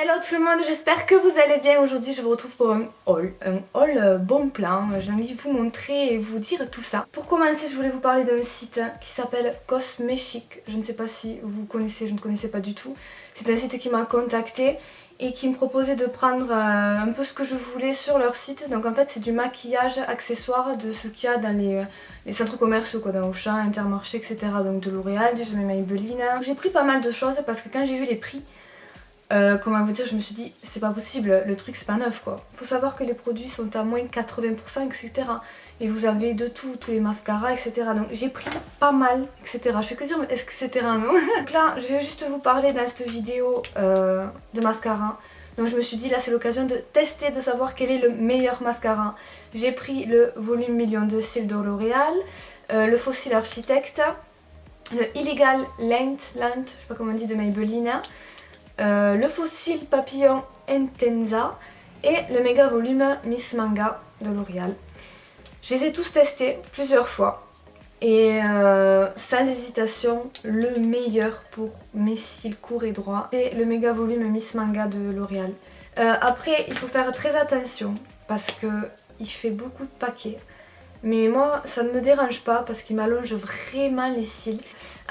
Hello tout le monde, j'espère que vous allez bien. Aujourd'hui je vous retrouve pour un haul bon plan. J'ai envie de vous montrer et vous dire tout ça. Pour commencer, je voulais vous parler d'un site qui s'appelle Cosmechic. Je ne sais pas si vous connaissez, je ne connaissais pas du tout. C'est un site qui m'a contacté et qui me proposait de prendre un peu ce que je voulais sur leur site. Donc en fait c'est du maquillage accessoire de ce qu'il y a dans les centres commerciaux, quoi, dans Auchan, Intermarché, etc. Donc de L'Oréal, du Maybelline. J'ai pris pas mal de choses parce que quand j'ai vu les prix, comment vous dire, je me suis dit c'est pas possible, le truc c'est pas neuf quoi. Faut savoir que les produits sont à moins 80% etc. Et vous avez de tout, tous les mascaras etc. Donc j'ai pris pas mal etc. Je fais que dire mais etc. non. Donc là je vais juste vous parler dans cette vidéo de mascara. Donc je me suis dit là c'est l'occasion de tester, de savoir quel est le meilleur mascara. J'ai pris le volume million de cils de L'Oréal, le Fossil Architect, le Illegal Length, je sais pas comment on dit, de Maybelline, le Fossil Papillon Intenza et le méga volume Miss Manga de L'Oréal. Je les ai tous testés plusieurs fois et sans hésitation le meilleur pour mes cils courts et droits c'est le méga volume Miss Manga de L'Oréal. Après il faut faire très attention parce que il fait beaucoup de paquets. Mais moi ça ne me dérange pas parce qu'il m'allonge vraiment les cils.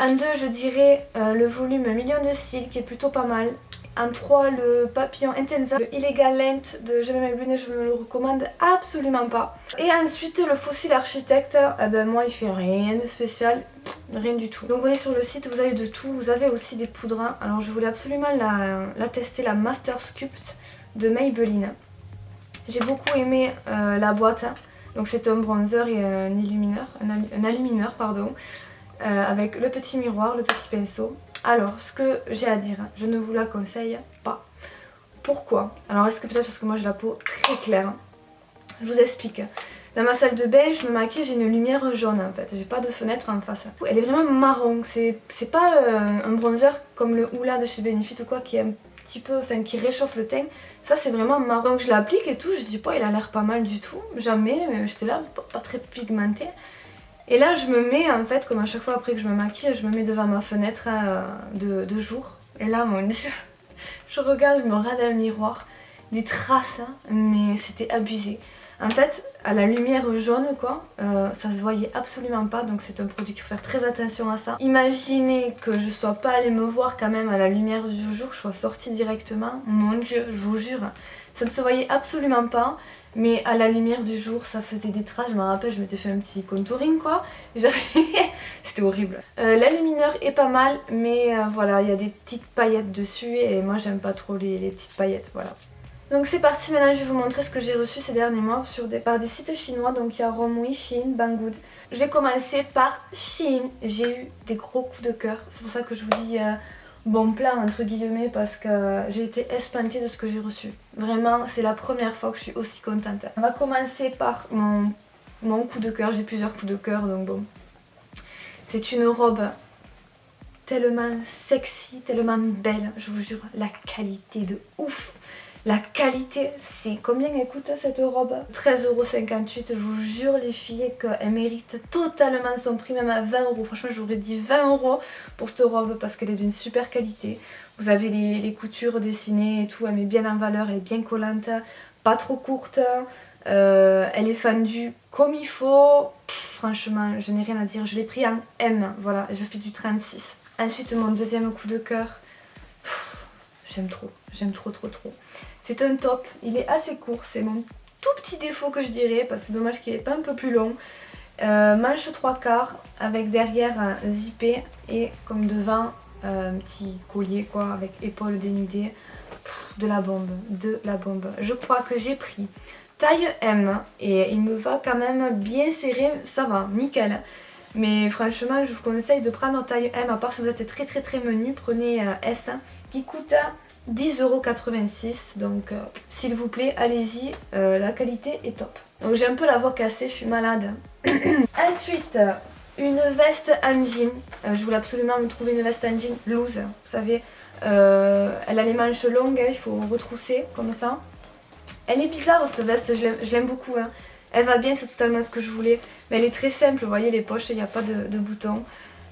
En 2 je dirais le volume million de cils qui est plutôt pas mal. En 3 le Papillon Intenza, le Illegal Length de Maybelline, je ne le recommande absolument pas. Et ensuite le Fossil Architect, moi il fait rien de spécial, rien du tout. Donc vous voyez sur le site vous avez de tout, vous avez aussi des poudres. Alors je voulais absolument la tester, la Master Sculpt de Maybelline. J'ai beaucoup aimé la boîte. Donc c'est un bronzer et un illumineur, pardon, avec le petit miroir, le petit pinceau. Alors ce que j'ai à dire, je ne vous la conseille pas. Pourquoi? Alors est-ce que peut-être parce que moi j'ai la peau très claire? Je vous explique. Dans ma salle de bain, je me maquille, j'ai une lumière jaune en fait, j'ai pas de fenêtre en face. Elle est vraiment marron, c'est pas un bronzer comme le Hoola de chez Benefit ou quoi qui est un petit peu, enfin qui réchauffe le teint. Ça c'est vraiment marron. Donc je l'applique et tout, je dis pas il a l'air pas mal du tout, jamais, mais j'étais là, pas très pigmenté. Et là je me mets en fait, comme à chaque fois après que je me maquille, je me mets devant ma fenêtre de jour. Et là mon dieu, je regarde, je me regarde dans le miroir, des traces, mais c'était abusé. En fait, à la lumière jaune quoi, ça se voyait absolument pas, donc c'est un produit qu'il faut faire très attention à ça. Imaginez que je sois pas allée me voir quand même à la lumière du jour, que je sois sortie directement, mon dieu, je vous jure, ça ne se voyait absolument pas, mais à la lumière du jour ça faisait des traces, je me rappelle, je m'étais fait un petit contouring quoi, c'était horrible. L'illumineur est pas mal, mais voilà, il y a des petites paillettes dessus et moi j'aime pas trop les petites paillettes, voilà. Donc c'est parti, maintenant je vais vous montrer ce que j'ai reçu ces derniers mois par des sites chinois. Donc il y a Romwe, Shein, Banggood. Je vais commencer par Shein. J'ai eu des gros coups de cœur. C'est pour ça que je vous dis bon plan entre guillemets, parce que j'ai été espantée de ce que j'ai reçu. Vraiment c'est la première fois que je suis aussi contente. On va commencer par mon coup de cœur. J'ai plusieurs coups de cœur donc bon. C'est une robe tellement sexy, tellement belle. Je vous jure, la qualité de ouf. La qualité, c'est combien elle coûte cette robe? 13,58 €. Je vous jure les filles qu'elle mérite totalement son prix, même à 20 €. Franchement j'aurais dit 20 € pour cette robe parce qu'elle est d'une super qualité. Vous avez les coutures dessinées et tout, elle met bien en valeur, elle est bien collante, pas trop courte. Elle est fendue comme il faut. Franchement je n'ai rien à dire, je l'ai pris en M, voilà, je fais du 36. Ensuite mon deuxième coup de cœur, j'aime trop trop. C'est un top, il est assez court, c'est mon tout petit défaut que je dirais, parce que c'est dommage qu'il n'est pas un peu plus long. Manche 3/4 avec derrière un zippé et comme devant un petit collier quoi, avec épaules dénudées. De la bombe, de la bombe. Je crois que j'ai pris taille M et il me va quand même bien serré, ça va, nickel. Mais franchement je vous conseille de prendre taille M, à part si vous êtes très menu, prenez S qui coûte 10,86 €. Donc s'il vous plaît allez-y, la qualité est top. Donc j'ai un peu la voix cassée, je suis malade. Ensuite une veste en jean. Je voulais absolument me trouver une veste en jean loose, vous savez. Elle a les manches longues, il faut retrousser comme ça. Elle est bizarre cette veste, je l'aime beaucoup Elle va bien, c'est totalement ce que je voulais. Mais elle est très simple, vous voyez les poches, il n'y a pas de boutons.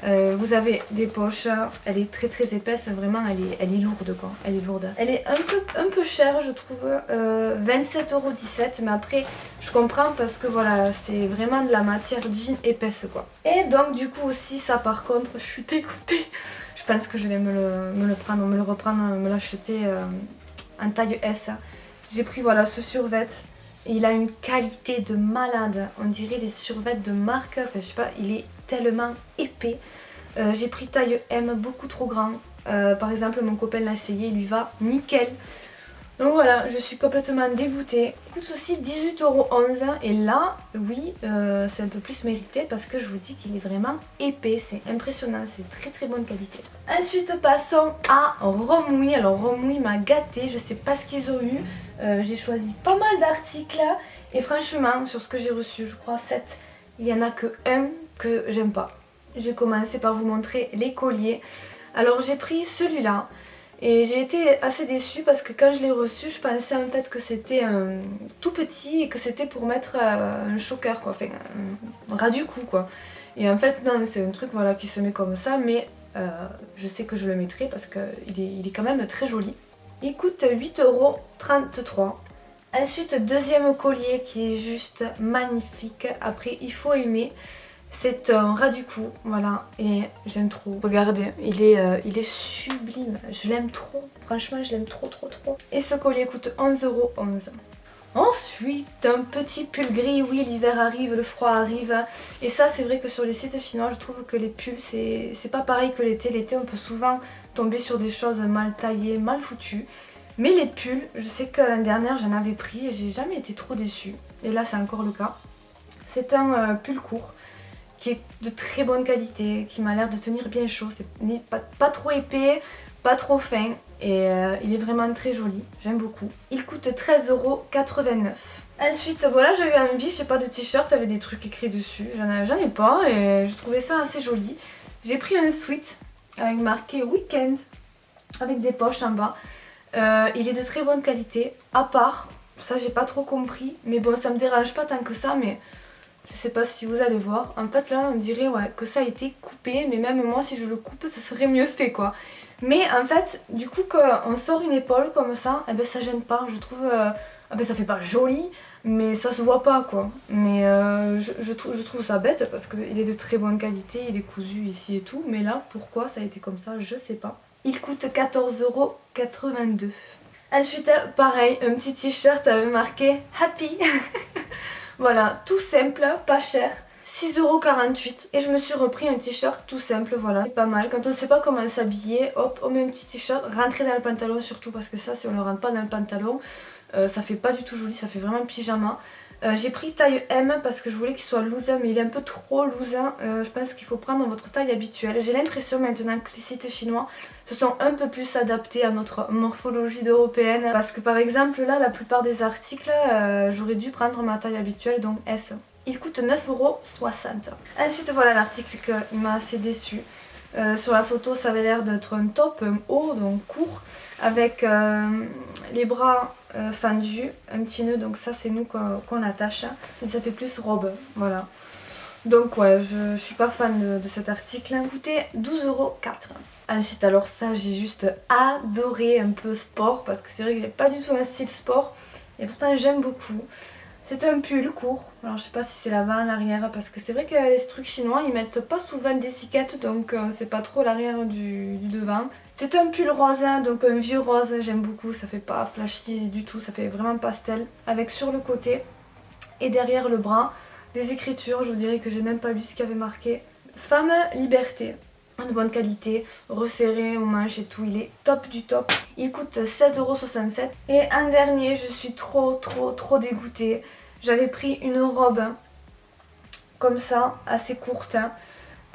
Vous avez des poches, elle est très épaisse, vraiment elle est lourde quoi, elle est lourde. Elle est un peu chère je trouve, 27,17 €, mais après je comprends parce que voilà, c'est vraiment de la matière jean épaisse quoi. Et donc du coup aussi ça par contre, je suis dégoûtée. Je pense que je vais me le reprendre, me l'acheter en taille S. J'ai pris voilà ce survêt. Et il a une qualité de malade, on dirait des survêtements de marque, enfin je sais pas, il est tellement épais. J'ai pris taille M, beaucoup trop grand. Par exemple mon copain l'a essayé, il lui va nickel. Donc voilà, je suis complètement dégoûtée. Il coûte aussi 18,11 € et là, oui, c'est un peu plus mérité parce que je vous dis qu'il est vraiment épais, c'est impressionnant, c'est très bonne qualité. Ensuite passons à Romouy. Alors Romouy m'a gâtée, je sais pas ce qu'ils ont eu. J'ai choisi pas mal d'articles et franchement, sur ce que j'ai reçu, je crois 7, il n'y en a que un que j'aime pas. Je vais commencer par vous montrer les colliers. Alors j'ai pris celui-là. Et j'ai été assez déçue parce que quand je l'ai reçu, je pensais en fait que c'était tout petit et que c'était pour mettre un choker quoi, enfin un ras du cou quoi. Et en fait non, c'est un truc voilà qui se met comme ça, mais je sais que je le mettrai parce qu'il est quand même très joli. Il coûte 8,33 €. Ensuite deuxième collier qui est juste magnifique, après il faut aimer. C'est un ras du cou, voilà, et j'aime trop. Regardez, il est sublime, je l'aime trop, franchement je l'aime trop. Et ce collier coûte 11,11 €. Ensuite, un petit pull gris, oui l'hiver arrive, le froid arrive. Et ça c'est vrai que sur les sites chinois, je trouve que les pulls c'est pas pareil que l'été. L'été on peut souvent tomber sur des choses mal taillées, mal foutues. Mais les pulls, je sais que l'année dernière j'en avais pris et j'ai jamais été trop déçue. Et là c'est encore le cas. C'est un pull court qui est de très bonne qualité, qui m'a l'air de tenir bien chaud, c'est pas trop épais, pas trop fin et il est vraiment très joli, j'aime beaucoup. Il coûte 13,89 €. Ensuite voilà, j'ai eu envie, je sais pas, de t-shirt avec des trucs écrits dessus, j'en ai pas et je trouvais ça assez joli. J'ai pris un sweat avec marqué Weekend avec des poches en bas. Il est de très bonne qualité, à part, ça j'ai pas trop compris, mais bon ça me dérange pas tant que ça, mais je sais pas si vous allez voir. En fait là on dirait ouais, que ça a été coupé, mais même moi si je le coupe ça serait mieux fait quoi. Mais en fait du coup quand on sort une épaule comme ça, eh ben ça gêne pas, je trouve. Ça fait pas joli, mais ça se voit pas quoi. Mais je trouve ça bête parce qu'il est de très bonne qualité, il est cousu ici et tout. Mais là pourquoi ça a été comme ça, je sais pas. Il coûte 14,82 €. Ensuite pareil, un petit t-shirt avec marqué Happy. Voilà, tout simple, pas cher, 6,48 € et je me suis repris un t-shirt tout simple, voilà, c'est pas mal. Quand on sait pas comment s'habiller, hop, on met un petit t-shirt, rentrer dans le pantalon surtout parce que ça, si on ne rentre pas dans le pantalon, ça fait pas du tout joli, ça fait vraiment pyjama. J'ai pris taille M parce que je voulais qu'il soit loose, mais il est un peu trop loose. Je pense qu'il faut prendre votre taille habituelle. J'ai l'impression maintenant que les sites chinois se sont un peu plus adaptés à notre morphologie d'européenne. Parce que par exemple là, la plupart des articles, j'aurais dû prendre ma taille habituelle, donc S. Il coûte 9,60 €. Ensuite voilà l'article qui m'a assez déçue. Sur la photo ça avait l'air d'être un top, un haut, donc court, avec les bras fendus, un petit nœud, donc ça c'est nous qu'on attache, et ça fait plus robe, voilà. Donc ouais, je suis pas fan de cet article, il coûtait 12,04 €. Ensuite alors ça j'ai juste adoré, un peu sport, parce que c'est vrai que j'ai pas du tout un style sport, et pourtant j'aime beaucoup. C'est un pull court, alors je sais pas si c'est l'avant, l'arrière, parce que c'est vrai que les trucs chinois ils mettent pas souvent d'étiquette, donc c'est pas trop l'arrière du devant. C'est un pull rose, donc un vieux rose, j'aime beaucoup, ça fait pas flashy du tout, ça fait vraiment pastel, avec sur le côté et derrière le bras des écritures, je vous dirais que j'ai même pas lu ce qu'il y avait marqué. Femme liberté. De bonne qualité, resserré aux manches et tout, il est top du top. Il coûte 16,67 €. Et en dernier, je suis trop dégoûtée. J'avais pris une robe comme ça, assez courte,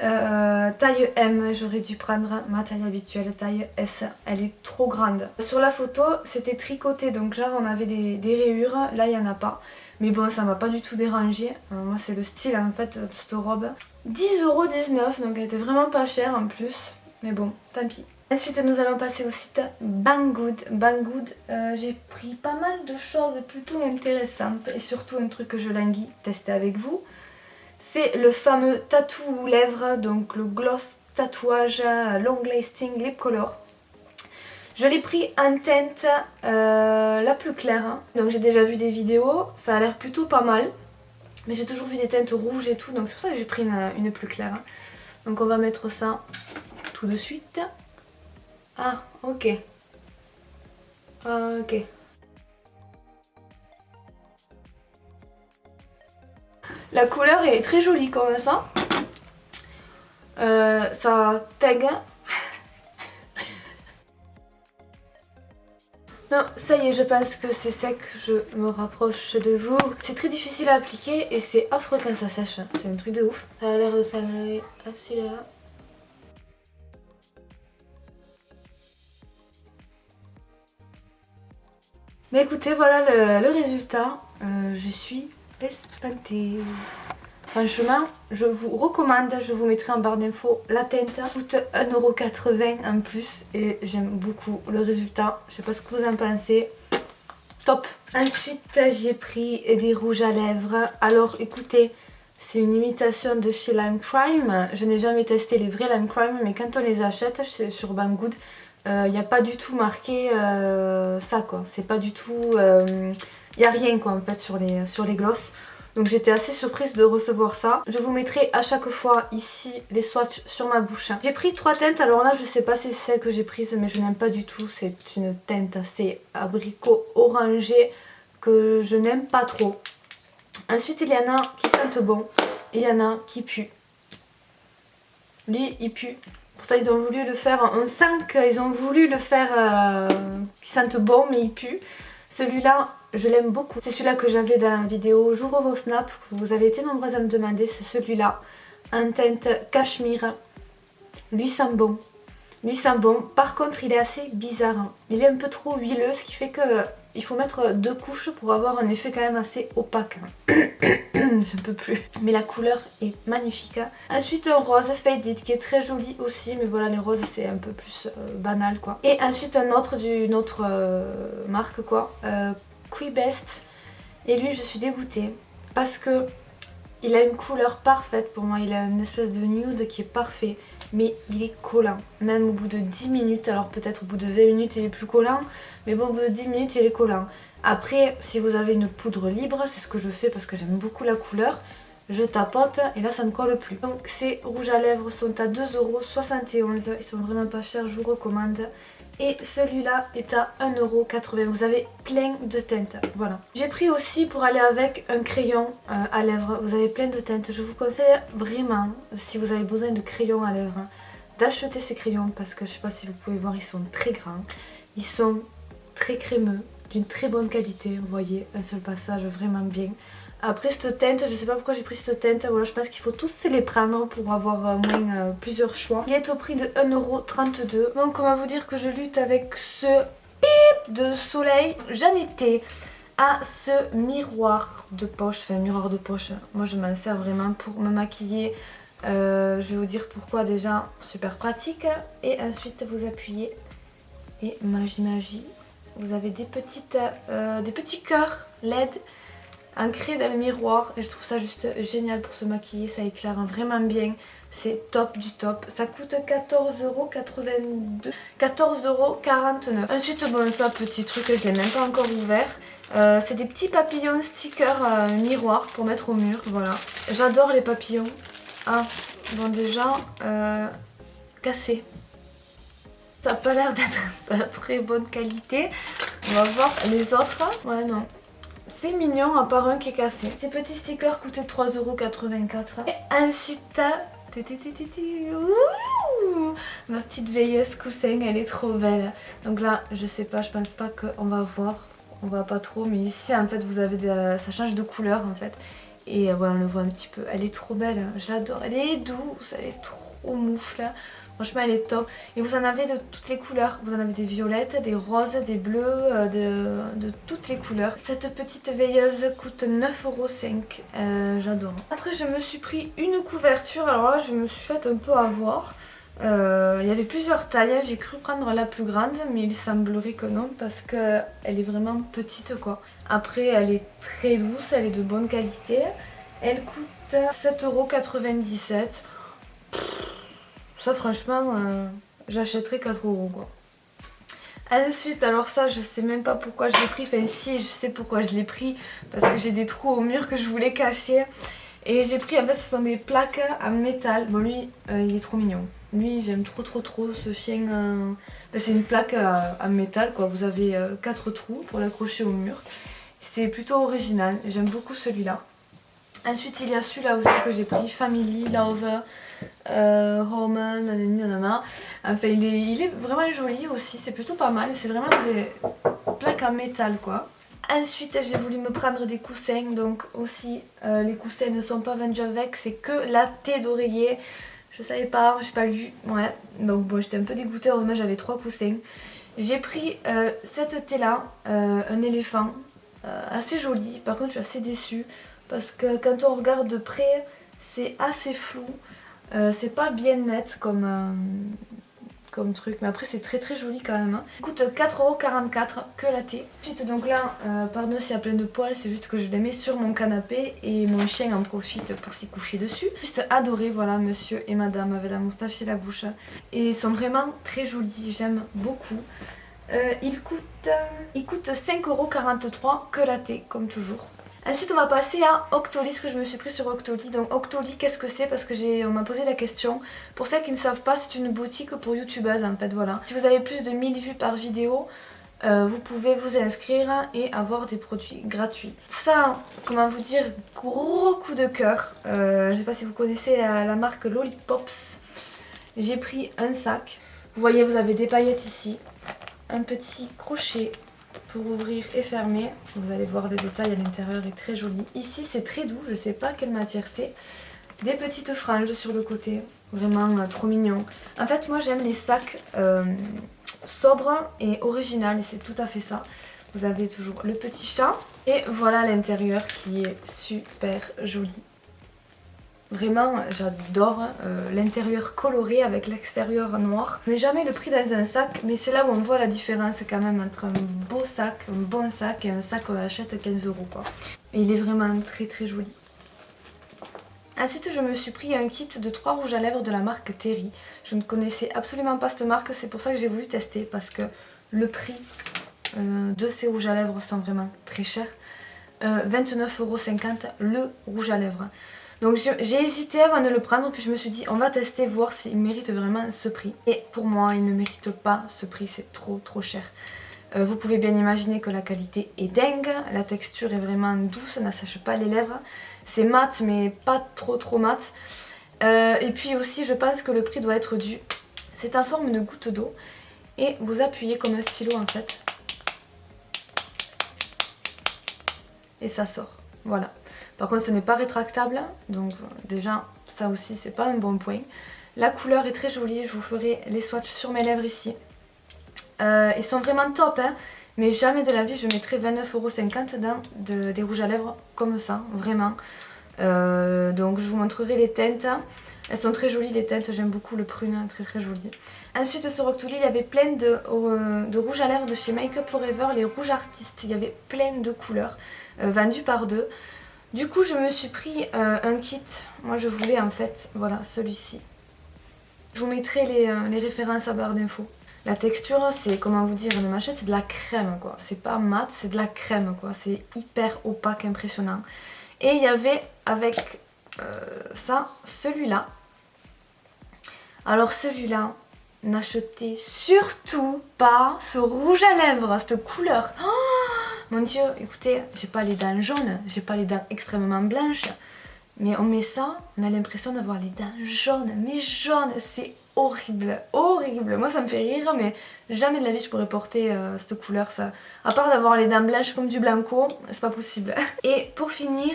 taille M, j'aurais dû prendre ma taille habituelle, taille S, elle est trop grande. Sur la photo c'était tricoté, donc genre on avait des rayures, là il n'y en a pas. Mais bon ça m'a pas du tout dérangé, moi c'est le style en fait de cette robe. 10,19 €, donc elle était vraiment pas chère en plus, mais bon tant pis. Ensuite nous allons passer au site Banggood. Banggood, j'ai pris pas mal de choses plutôt intéressantes et surtout un truc que je languis tester avec vous. C'est le fameux tatou lèvres, donc le gloss tatouage long lasting lip color. Je l'ai pris en teinte la plus claire, donc j'ai déjà vu des vidéos, ça a l'air plutôt pas mal. Mais j'ai toujours vu des teintes rouges et tout, donc c'est pour ça que j'ai pris une plus claire. Donc on va mettre ça tout de suite. Ah, ok. Ok. La couleur est très jolie comme ça. Ça pègue. Non, ça y est, je pense que c'est sec, je me rapproche de vous. C'est très difficile à appliquer et c'est affreux quand ça sèche. C'est un truc de ouf. Ça a l'air de s'enlever assez là. Mais écoutez, voilà le résultat. Je suis espantée. Franchement, je vous recommande, je vous mettrai en barre d'infos la teinte. Elle coûte 1,80€ en plus et j'aime beaucoup le résultat. Je sais pas ce que vous en pensez. Top. Ensuite, j'ai pris des rouges à lèvres. Alors écoutez, c'est une imitation de chez Lime Crime. Je n'ai jamais testé les vrais Lime Crime, mais quand on les achète sur Banggood, il n'y a pas du tout marqué ça quoi. C'est pas du tout... Il n'y a rien quoi en fait sur les gloss. Donc j'étais assez surprise de recevoir ça. Je vous mettrai à chaque fois ici les swatchs sur ma bouche. J'ai pris 3 teintes, alors là je sais pas si c'est celle que j'ai prise mais je n'aime pas du tout. C'est une teinte assez abricot orangé que je n'aime pas trop. Ensuite il y en a qui sentent bon et il y en a qui puent. Lui il pue. Pourtant ils ont voulu le faire, on sent qu'ils ont voulu le faire qui sentent bon mais il pue. Celui-là, je l'aime beaucoup. C'est celui-là que j'avais dans la vidéo J'ouvre vos snaps. Vous avez été nombreux à me demander. C'est celui-là. En teinte cachemire. Lui sent bon. Lui sent bon. Par contre, il est assez bizarre. Il est un peu trop huileux, ce qui fait que il faut mettre 2 couches pour avoir un effet quand même assez opaque. Je ne peux plus. Mais la couleur est magnifique. Ensuite, un rose faded qui est très joli aussi. Mais voilà, les roses, c'est un peu plus banal quoi. Et ensuite, un autre d'une autre marque quoi. Quibest. Et lui, je suis dégoûtée. Parce que il a une couleur parfaite pour moi. Il a une espèce de nude qui est parfait. Mais il est collant, même au bout de 10 minutes, alors peut-être au bout de 20 minutes il est plus collant, mais bon au bout de 10 minutes il est collant. Après si vous avez une poudre libre, c'est ce que je fais parce que j'aime beaucoup la couleur, je tapote et là ça ne colle plus. Donc ces rouges à lèvres sont à 2,71€, ils sont vraiment pas chers, je vous recommande. Et celui-là est à 1,80€. Vous avez plein de teintes. Voilà. J'ai pris aussi pour aller avec un crayon à lèvres. Vous avez plein de teintes. Je vous conseille vraiment, si vous avez besoin de crayons à lèvres, d'acheter ces crayons parce que je sais pas si vous pouvez voir, ils sont très grands. Ils sont très crémeux, d'une très bonne qualité. Vous voyez, un seul passage vraiment bien. Après cette teinte, je sais pas pourquoi j'ai pris cette teinte, voilà, je pense qu'il faut tous les prendre pour avoir moins plusieurs choix. Il est au prix de 1,32€. Donc comment vous dire que je lutte avec ce pip de soleil. J'en étais à ce miroir de poche, enfin miroir de poche, moi je m'en sers vraiment pour me maquiller. Je vais vous dire pourquoi déjà, super pratique. Et ensuite vous appuyez et magie, vous avez des petits cœurs LED ancré dans le miroir et je trouve ça juste génial pour se maquiller, ça éclaire vraiment bien, c'est top du top. Ça coûte 14,82€, 14,49€. Ensuite bon ça petit truc, je l'ai même pas encore ouvert, c'est des petits papillons stickers miroir pour mettre au mur, voilà. J'adore les papillons. Ah bon déjà cassé. Ça n'a pas l'air d'être de très bonne qualité. On va voir les autres. Ouais non. C'est mignon à part un qui est cassé. Ces petits stickers coûtaient 3,84€. Et ensuite, ma petite veilleuse coussin, elle est trop belle. Donc là, je sais pas, je pense pas qu'on va voir. On voit pas trop, mais ici en fait vous avez ça change de couleur en fait. Et ouais, on le voit un petit peu. Elle est trop belle, j'adore. Elle est douce, elle est trop moufle. Franchement elle est top. Et vous en avez de toutes les couleurs. Vous en avez des violettes, des roses, des bleus, de toutes les couleurs. Cette petite veilleuse coûte 9,05€. J'adore. Après je me suis pris une couverture. Alors là je me suis fait un peu avoir. Il y avait plusieurs tailles. J'ai cru prendre la plus grande mais il semblerait que non parce qu'elle est vraiment petite quoi. Après elle est très douce, elle est de bonne qualité. Elle coûte coûte 7,97 €. Ça franchement, j'achèterais 4 € quoi. Ensuite, alors ça je sais même pas pourquoi je l'ai pris, enfin si je sais pourquoi je l'ai pris, parce que j'ai des trous au mur que je voulais cacher. Et j'ai pris, en fait ce sont des plaques en métal. Bon lui il est trop mignon. Lui j'aime trop ce chien. C'est une plaque en métal quoi, vous avez 4 trous pour l'accrocher au mur. C'est plutôt original, j'aime beaucoup celui-là. Ensuite il y a celui-là aussi que j'ai pris, Family, Love, Home, nanana. Enfin il est vraiment joli aussi, c'est plutôt pas mal, c'est vraiment des plaques en métal quoi. Ensuite j'ai voulu me prendre des coussins, donc aussi les coussins ne sont pas vendus avec, c'est que la thé d'oreiller. Je savais pas, j'ai pas lu, ouais, donc bon j'étais un peu dégoûtée, heureusement j'avais 3 coussins. J'ai pris cette thé là, un éléphant, assez joli, par contre je suis assez déçue parce que quand on regarde de près c'est assez flou, c'est pas bien net comme truc, mais après c'est très joli quand même. Il coûte 4,44 € que la thé. Ensuite donc là, pardon s'il y a plein de poils, c'est juste que je les mets sur mon canapé et mon chien en profite pour s'y coucher dessus. Juste adoré, voilà, monsieur et madame avec la moustache et la bouche. Et ils sont vraiment très jolis, j'aime beaucoup. Il coûte 5,43 € que la thé, comme toujours. Ensuite on va passer à Octoly, ce que je me suis pris sur Octoly. Donc Octoly, qu'est-ce que c'est? Parce que on m'a posé la question. Pour celles qui ne savent pas, c'est une boutique pour youtubeuses en fait, voilà. Si vous avez plus de 1000 vues par vidéo, vous pouvez vous inscrire et avoir des produits gratuits. Ça, comment vous dire, gros coup de cœur. Je sais pas si vous connaissez la marque Lollipops. J'ai pris un sac. Vous voyez, vous avez des paillettes ici. Un petit crochet pour ouvrir et fermer. Vous allez voir le détail à l'intérieur est très joli. Ici c'est très doux, je sais pas quelle matière c'est. Des petites franges sur le côté, vraiment trop mignon. En fait moi j'aime les sacs sobres et originaux et c'est tout à fait ça. Vous avez toujours le petit chat et voilà l'intérieur qui est super joli. Vraiment j'adore l'intérieur coloré avec l'extérieur noir. Je mets jamais le prix dans un sac, mais c'est là où on voit la différence quand même entre un beau sac, un bon sac et un sac qu'on achète 15 € quoi. Et il est vraiment très joli. Ensuite je me suis pris un kit de 3 rouges à lèvres de la marque Terry. Je ne connaissais absolument pas cette marque, c'est pour ça que j'ai voulu tester parce que le prix de ces rouges à lèvres sont vraiment très chers. 29,50 € le rouge à lèvres. Donc j'ai hésité avant de le prendre, puis je me suis dit on va tester, voir s'il mérite vraiment ce prix. Et pour moi il ne mérite pas ce prix, c'est trop cher. Vous pouvez bien imaginer que la qualité est dingue, la texture est vraiment douce, ça n'assèche pas les lèvres. C'est mat mais pas trop mat. Et puis aussi je pense que le prix doit être dû. C'est en forme de goutte d'eau et vous appuyez comme un stylo en fait. Et ça sort. Voilà. Par contre ce n'est pas rétractable, donc déjà ça aussi c'est pas un bon point. La couleur est très jolie, je vous ferai les swatchs sur mes lèvres ici. Ils sont vraiment top hein, mais jamais de la vie je mettrai 29,50 € dans des rouges à lèvres comme ça, vraiment. Donc je vous montrerai les teintes. Elles sont très jolies les teintes, j'aime beaucoup le prune, très joli. Ensuite sur Octoly il y avait plein de rouges à lèvres de chez Make Up Forever, les rouges artistes. Il y avait plein de couleurs vendus par deux. Du coup je me suis pris un kit, moi je voulais en fait, voilà celui-ci. Je vous mettrai les références à barre d'infos. La texture c'est, comment vous dire, le machin c'est de la crème quoi, c'est pas mat, c'est de la crème quoi, c'est hyper opaque, impressionnant. Et il y avait avec ça, celui-là. Alors celui-là, n'achetez surtout pas ce rouge à lèvres, cette couleur. Oh mon dieu, écoutez, j'ai pas les dents jaunes, j'ai pas les dents extrêmement blanches, mais on met ça, on a l'impression d'avoir les dents jaunes, mais jaunes, c'est horrible, horrible. Moi ça me fait rire, mais jamais de la vie je pourrais porter cette couleur, ça. À part d'avoir les dents blanches comme du blanco, c'est pas possible. Et pour finir,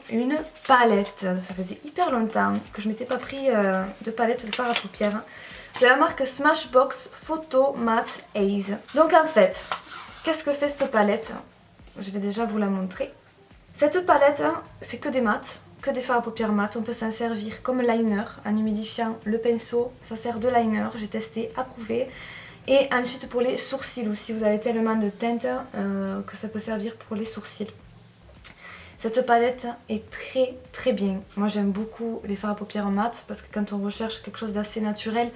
une palette. Ça faisait hyper longtemps que je m'étais pas pris de palette de fard à paupières. De la marque Smashbox Photo Matte Haze. Donc en fait, qu'est-ce que fait cette palette? Je vais déjà vous la montrer. Cette palette, c'est que des mats, que des fards à paupières mat. On peut s'en servir comme liner en humidifiant le pinceau. Ça sert de liner, j'ai testé, approuvé. Et ensuite pour les sourcils aussi, vous avez tellement de teintes que ça peut servir pour les sourcils. Cette palette est très bien. Moi j'aime beaucoup les fards à paupières mat parce que quand on recherche quelque chose d'assez naturel,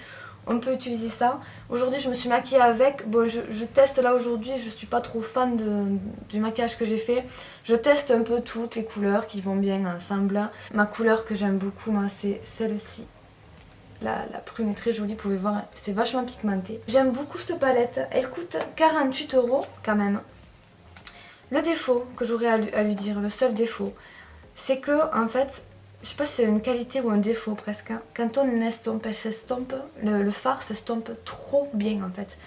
on peut utiliser ça. Aujourd'hui je me suis maquillée avec. Bon je teste là aujourd'hui, je suis pas trop fan du maquillage que j'ai fait. Je teste un peu toutes les couleurs qui vont bien ensemble. Ma couleur que j'aime beaucoup moi c'est celle-ci. La prune est très jolie, vous pouvez voir, c'est vachement pigmenté. J'aime beaucoup cette palette, elle coûte 48 € quand même. Le défaut que j'aurais à lui dire, le seul défaut, c'est que en fait, je sais pas si c'est une qualité ou un défaut presque, hein, quand on l'estompe, elle s'estompe, le fard s'estompe trop bien en fait.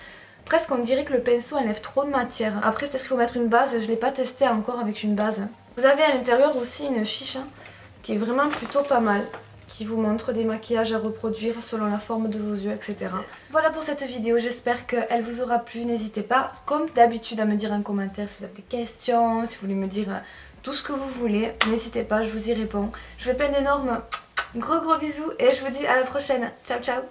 Presque on dirait que le pinceau enlève trop de matière. Après peut-être qu'il faut mettre une base, je ne l'ai pas testé encore avec une base. Vous avez à l'intérieur aussi une fiche hein, qui est vraiment plutôt pas mal, qui vous montre des maquillages à reproduire selon la forme de vos yeux, etc. Voilà pour cette vidéo, j'espère qu'elle vous aura plu. N'hésitez pas, comme d'habitude, à me dire en commentaire si vous avez des questions, si vous voulez me dire tout ce que vous voulez. N'hésitez pas, je vous y réponds. Je vous fais plein d'énormes gros bisous et je vous dis à la prochaine. Ciao ciao.